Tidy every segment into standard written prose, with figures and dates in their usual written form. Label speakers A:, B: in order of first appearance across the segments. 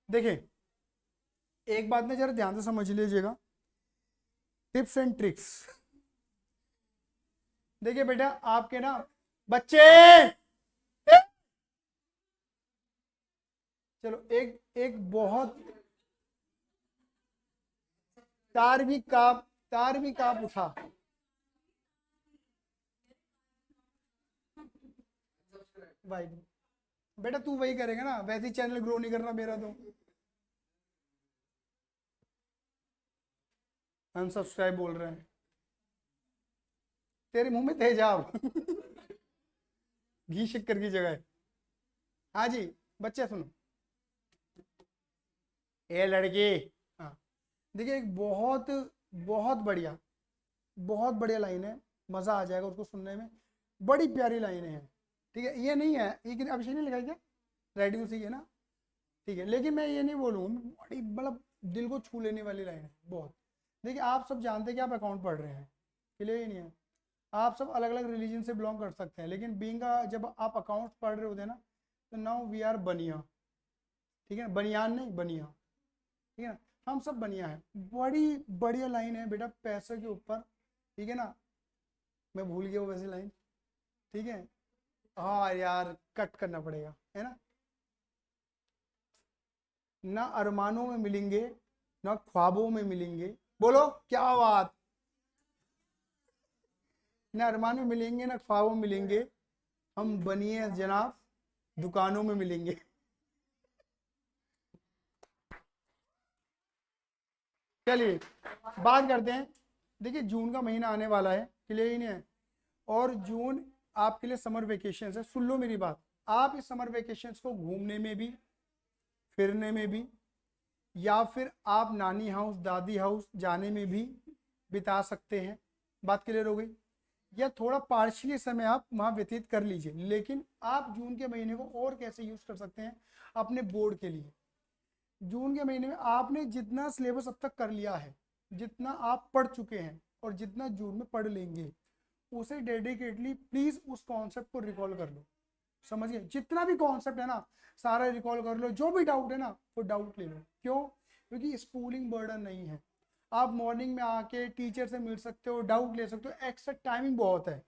A: देखिए एक बात ना जरा ध्यान से समझ लीजिएगा, टिप्स एंड ट्रिक्स। देखिए बेटा आपके ना बच्चे, चलो एक एक बहुत तार भी काप उठा। भाई बेटा तू वही करेगा ना, वैसे ही चैनल ग्रो नहीं करना मेरा तो। अनसब्सक्राइब बोल रहे हैं, तेरे मुंह में तेजाब घी शक्कर की जगह है। हाँ जी बच्चे सुनो, ए लड़की। हाँ देखिए एक बहुत बढ़िया लाइन है, मजा आ जाएगा उसको सुनने में, बड़ी प्यारी लाइनें हैं। ठीक है ये नहीं है, ये अभिषेक ने लिखा है क्या, राइटिंग उसी की है ना। ठीक है लेकिन मैं ये नहीं बोलूँगा, बड़ी मतलब दिल को छू लेने वाली लाइन है बहुत। देखिए आप सब जानते हैं कि आप अकाउंट पढ़ रहे हैं, क्लियर ही नहीं है। आप सब अलग अलग रिलीजन से बिलोंग कर सकते हैं, लेकिन बीइंग जब आप अकाउंट पढ़ रहे होते हैं ना, तो नाउ वी आर बनिया। ठीक है बनियान नहीं बनिया, ठीक है ना, हम सब बनिया है। बड़ी बढ़िया लाइन है बेटा पैसे के ऊपर, ठीक है ना। मैं भूल गया वो वैसी लाइन, ठीक है। हाँ यार कट करना पड़ेगा है ना। ना अरमानों में मिलेंगे, ना ख्वाबों में मिलेंगे, बोलो क्या बात। ना अरमान में मिलेंगे ना ख्वाबों में मिलेंगे, हम बनिए जनाब दुकानों में मिलेंगे। चलिए बात करते हैं। देखिए जून का महीना आने वाला है, क्लियर ही नहीं है। और जून आपके लिए समर वेकेशन है, सुन लो मेरी बात। आप इस समर वेकेशन को घूमने में भी, फिरने में भी, या फिर आप नानी हाउस दादी हाउस जाने में भी बिता सकते हैं। बात क्लियर हो गई। या थोड़ा पार्शली समय आप वहाँ व्यतीत कर लीजिए, लेकिन आप जून के महीने को और कैसे यूज़ कर सकते हैं अपने बोर्ड के लिए। जून के महीने में आपने जितना सिलेबस अब तक कर लिया है, जितना आप पढ़ चुके हैं और जितना जून में पढ़ लेंगे, उसे डेडिकेटली प्लीज़ उस कॉन्सेप्ट को रिकॉल कर लो। समझिए जितना भी कॉन्सेप्ट है ना सारा रिकॉल कर लो, जो भी डाउट है ना वो डाउट ले लो। क्यों? क्योंकि स्कूलिंग बर्डन नहीं है। आप मॉर्निंग में आके टीचर से मिल सकते हो, डाउट ले सकते हो, एक्स्ट्रा टाइमिंग बहुत है।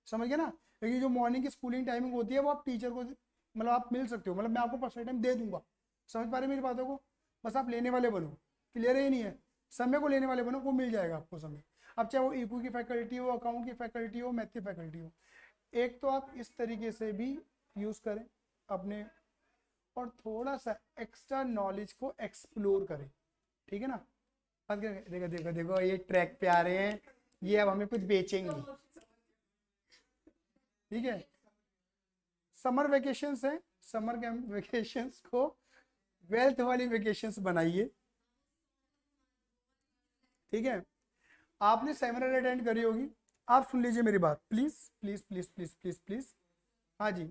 A: समझ गए ना, क्योंकि जो मॉर्निंग की स्कूलिंग टाइमिंग होती है वो आप टीचर को मतलब आप मिल सकते हो, मतलब मैं आपको पर्सनल टाइम दे दूंगा। समझ पा रहे मेरी बातों को, बस आप लेने वाले बनो। क्लियर ही नहीं है, समय को लेने वाले बनो, वो मिल जाएगा आपको समय। अब चाहे वो इक्यू की फैकल्टी हो, अकाउंट की फैकल्टी हो, मैथ की फैकल्टी हो। एक तो आप इस तरीके से भी यूज़ करें अपने, और थोड़ा सा एक्स्ट्रा नॉलेज को एक्सप्लोर करें। ठीक है ना। देखो देखो देखो ये ट्रैक पे आ रहे हैं, ये अब हमें कुछ बेचेंगे। ठीक है समर वेकेशंस है, समर कैंप वेकेशंस को वेल्थ वाली वेकेशंस बनाइए। ठीक है आपने सेमिनार अटेंड करी होगी, आप सुन लीजिए मेरी बात please please please please please please. हाँ जी,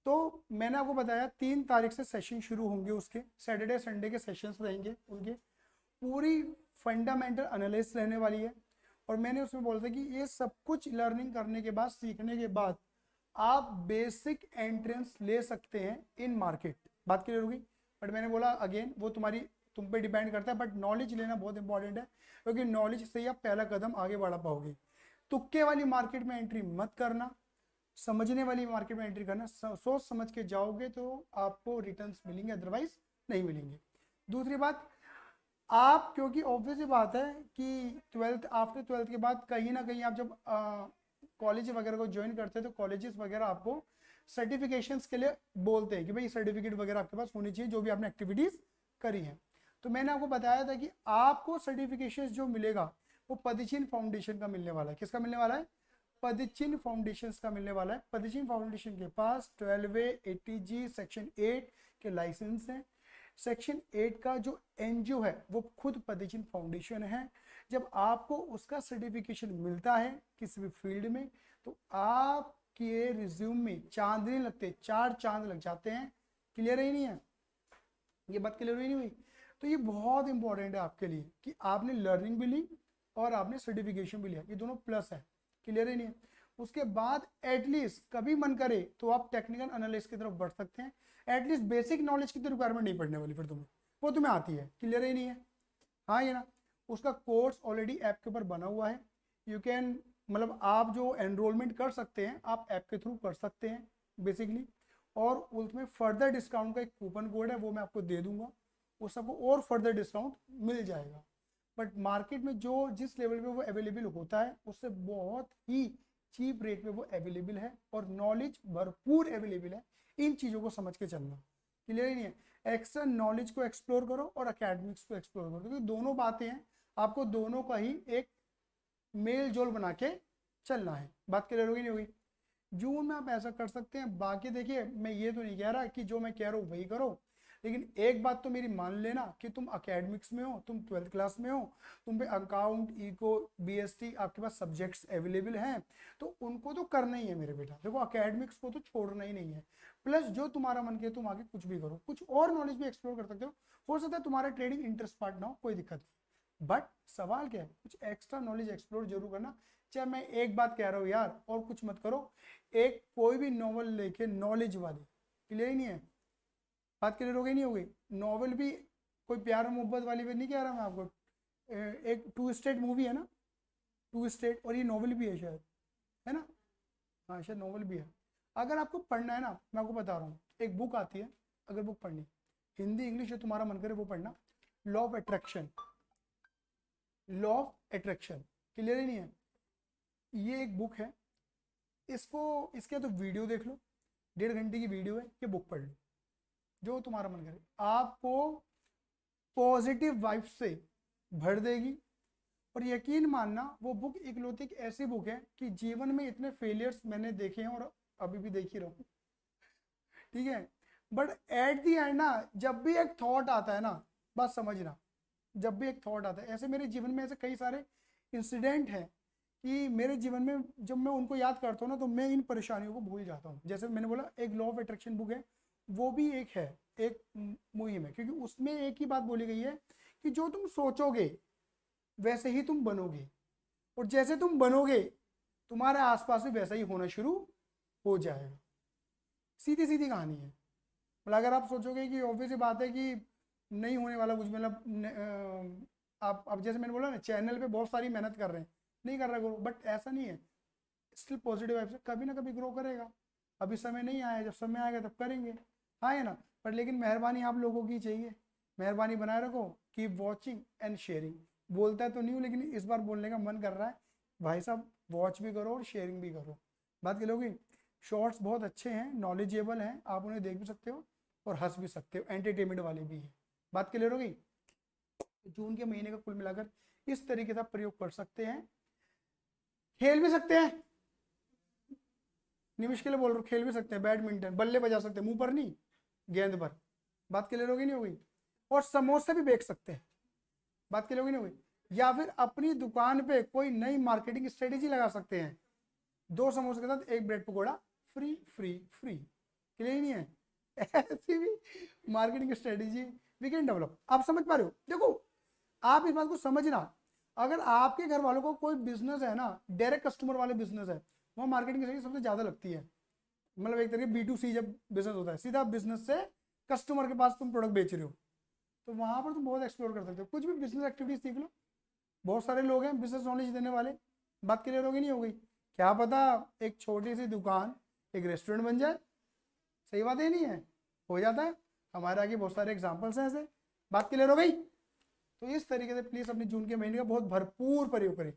A: तो मैंने आपको बताया 3 तारीख से सेशन शुरू होंगे, उसके सैटरडे संडे के सेशंस रहेंगे उनके। पूरी फंडामेंटल एनालिसिस रहने वाली है। और मैंने उसमें बोला था कि ये सब कुछ लर्निंग करने के बाद, सीखने के बाद आप बेसिक एंट्रेंस ले सकते हैं इन मार्केट। बात क्लियर होगी। बट मैंने बोला अगेन वो तुम पे डिपेंड करता है, बट नॉलेज लेना बहुत इंपॉर्टेंट है, क्योंकि नॉलेज से ही आप पहला कदम आगे बढ़ा पाओगे। तुक्के वाली मार्केट में एंट्री मत करना, समझने वाली मार्केट में एंट्री करना। सोच समझ के जाओगे तो आपको रिटर्न्स मिलेंगे, अदरवाइज नहीं मिलेंगे। दूसरी बात, आप क्योंकि ऑब्वियस बात है कि ट्वेल्थ, आफ्टर ट्वेल्थ के बाद कहीं ना कहीं आप जब कॉलेज वगैरह को ज्वाइन करते हैं तो कॉलेजेस वगैरह आपको सर्टिफिकेशंस के लिए बोलते हैं कि भाई सर्टिफिकेट वगैरह आपके पास होनी चाहिए जो भी आपने एक्टिविटीज़ करी हैं। तो मैंने आपको बताया था कि आपको सर्टिफिकेशन जो मिलेगा वो पदचिन्ह फाउंडेशन का मिलने वाला है। किसका मिलने वाला है? पदचिन्ह फाउंडेशन का मिलने वाला है। पदचिन्ह फाउंडेशन के पास 12A ATG सेक्शन 8 के लाइसेंस हैं। सेक्शन 8 का जो एनजीओ है वो खुद पदचिन्ह फाउंडेशन है। जब आपको उसका सर्टिफिकेशन मिलता है किसी भी फील्ड में, तो आपके रिज्यूम में चांद नहीं लगते, 4 चांद लग जाते हैं। क्लियर ही नहीं है, ये बात क्लियर ही नहीं हुई। तो ये बहुत इंपॉर्टेंट है आपके लिए कि आपने लर्निंग भी ली और आपने सर्टिफिकेशन भी लिया, ये दोनों प्लस है। क्लियर ही नहीं है। उसके बाद एटलीस्ट कभी मन करे तो आप टेक्निकल एनालिस्ट की तरफ बढ़ सकते हैं। एटलीस्ट बेसिक नॉलेज की तो रिक्वायरमेंट नहीं पड़ने वाली फिर तुम्हें, वो तुम्हें आती है, क्लियर ही नहीं है। हाँ ये ना, उसका कोर्स ऑलरेडी ऐप के ऊपर बना हुआ है। यू कैन, मतलब आप जो एनरोलमेंट कर सकते हैं आप ऐप के थ्रू कर सकते हैं बेसिकली। और उसमें फर्दर डिस्काउंट का एक कूपन कोड है, वो मैं आपको दे दूंगा, उस सबको और फर्दर डिस्काउंट मिल जाएगा। बट मार्केट में जो जिस लेवल पे वो अवेलेबल होता है उससे बहुत ही चीप रेट पे वो अवेलेबल है, और नॉलेज भरपूर अवेलेबल है। इन चीज़ों को समझ के चलना, क्लियर ही नहीं है। एक्स्ट्रा नॉलेज को एक्सप्लोर करो और अकेडमिक्स को एक्सप्लोर करो, क्योंकि दोनों बातें हैं, आपको दोनों का ही एक मेल जोल बना के चलना है। बात क्लियर होगी नहीं होगी? जून में आप ऐसा कर सकते हैं। बाकी देखिए, मैं ये तो नहीं कह रहा कि जो मैं कह रहा हूँ वही करो, लेकिन एक बात तो मेरी मान लेना कि तुम अकेडमिक्स में हो, तुम 12th क्लास में हो, तुम पे अकाउंट, इको, बीएसटी आपके पास सब्जेक्ट्स अवेलेबल हैं, तो उनको तो करना ही है मेरे बेटा। देखो अकेडमिक्स को तो छोड़ना ही नहीं है। प्लस जो तुम्हारा मन किया तुम आगे कुछ भी करो, कुछ और नॉलेज भी एक्सप्लोर कर सकते हो सकता है तुम्हारा ट्रेडिंग इंटरेस्ट पार्ट ना हो, कोई दिक्कत नहीं। बट सवाल क्या है, कुछ एक्स्ट्रा नॉलेज एक्सप्लोर जरूर करना। चाहे मैं एक बात कह रहा हूँ यार, और कुछ मत करो, एक कोई भी नॉवल लेके नॉलेज वाली, क्लियर ही नहीं है, बात क्लियर हो गई नहीं हो गई? नॉवल भी कोई प्यार मोहब्बत वाली भी नहीं कह रहा मैं आपको। एक टू स्टेट मूवी है ना, टू स्टेट, और ये नॉवल भी है शायद, है ना? हाँ शायद नॉवल भी है। अगर आपको पढ़ना है ना, मैं आपको बता रहा हूँ, एक बुक आती है, अगर बुक पढ़नी, हिंदी इंग्लिश जो तुम्हारा मन करे वो पढ़ना, law of attraction. Law of attraction, clear ही नहीं है? ये एक बुक है, इसको, इसके तो वीडियो देख लो, 1.5 घंटे की वीडियो है, ये बुक पढ़ लो, जो तुम्हारा मन करे, आपको पॉजिटिव वाइब से भर देगी। और यकीन मानना, वो बुक इकलौती एक ऐसी बुक है कि जीवन में इतने फेलियर्स मैंने देखे हैं और अभी भी देख ही रहा हूँ, ठीक है। बट एट दी एंड ना, जब भी एक थॉट आता है ना, बस समझना, जब भी एक थॉट आता है, ऐसे मेरे जीवन में ऐसे कई सारे इंसिडेंट हैं कि मेरे जीवन में जब मैं उनको याद करता हूँ ना, तो मैं इन परेशानियों को भूल जाता हूँ। जैसे मैंने बोला, एक लॉ ऑफ अट्रैक्शन बुक है, वो भी एक है, एक मुहिम है, क्योंकि उसमें एक ही बात बोली गई है कि जो तुम सोचोगे वैसे ही तुम बनोगे, और जैसे तुम बनोगे तुम्हारे आसपास भी वैसा ही होना शुरू हो जाएगा। सीधी सीधी कहानी है। मतलब अगर आप सोचोगे कि ऑब्वियस बात है कि नहीं होने वाला कुछ, मतलब आप, अब जैसे मैंने बोला ना, चैनल पे बहुत सारी मेहनत कर रहे हैं, नहीं कर रहा ग्रो, बट ऐसा नहीं है, स्टिल पॉजिटिव वाइब से कभी ना कभी ग्रो करेगा। अभी समय नहीं आया, जब समय आएगा तब करेंगे, हाँ है ना? पर लेकिन मेहरबानी आप लोगों की चाहिए, मेहरबानी बनाए रखो, कीप वॉचिंग एंड शेयरिंग। बोलता है तो नहीं हूँ, लेकिन इस बार बोलने का मन कर रहा है, भाई साहब वॉच भी करो और शेयरिंग भी करो। बात कर लोगी, शॉर्ट्स बहुत अच्छे हैं, नॉलेजेबल हैं, आप उन्हें देख भी सकते हो और हंस भी सकते हो, एंटरटेनमेंट वाले भी हैं। बात क्लियर होगी? जून के महीने का कुल मिलाकर इस तरीके से प्रयोग कर सकते हैं। खेल भी सकते हैं, नहीं मुश्किल बोल रहा हूँ, खेल भी सकते हैं, बैडमिंटन, बल्ले बजा सकते हैं, मुंह पर नहीं, गेंद पर। बात क्लियर होगी नहीं होगी? और समोसे भी बेच सकते हैं। बात क्लियर होगी नहीं होगी? या फिर अपनी दुकान पे कोई नई मार्केटिंग स्ट्रेटेजी लगा सकते हैं, 2 समोसे के साथ 1 bread pakora free free free, clear ही नहीं है? ऐसी भी marketing strategy we can develop. आप समझ पा रहे हो? देखो आप इस बात को समझना, अगर आपके घर वालों को कोई बिजनेस है ना, डायरेक्ट कस्टमर वाले बिजनेस है, वहाँ मार्केटिंग की सबसे ज़्यादा लगती है। मतलब एक तरीके B2C जब बिजनेस होता है, सीधा बिजनेस से कस्टमर के पास तुम प्रोडक्ट बेच रहे हो, तो वहाँ पर तुम बहुत एक्सप्लोर कर सकते हो। कुछ भी बिजनेस एक्टिविटीज सीख लो, बहुत सारे लोग हैं बिजनेस नॉलेज देने वाले। बात क्लियर होगी नहीं हो गई? क्या पता एक छोटी सी दुकान एक रेस्टोरेंट बन जाए, सही बात है नहीं है? हो जाता है, हमारे आगे बहुत सारे एग्जाम्पल्स हैं ऐसे। बात क्लियर हो गई? तो इस तरीके से प्लीज अपने जून के महीने का बहुत भरपूर प्रयोग करें।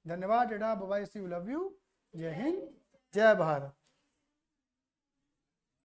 A: धन्यवाद, tata, bye bye, see you, love you, जय हिंद, जय भारत।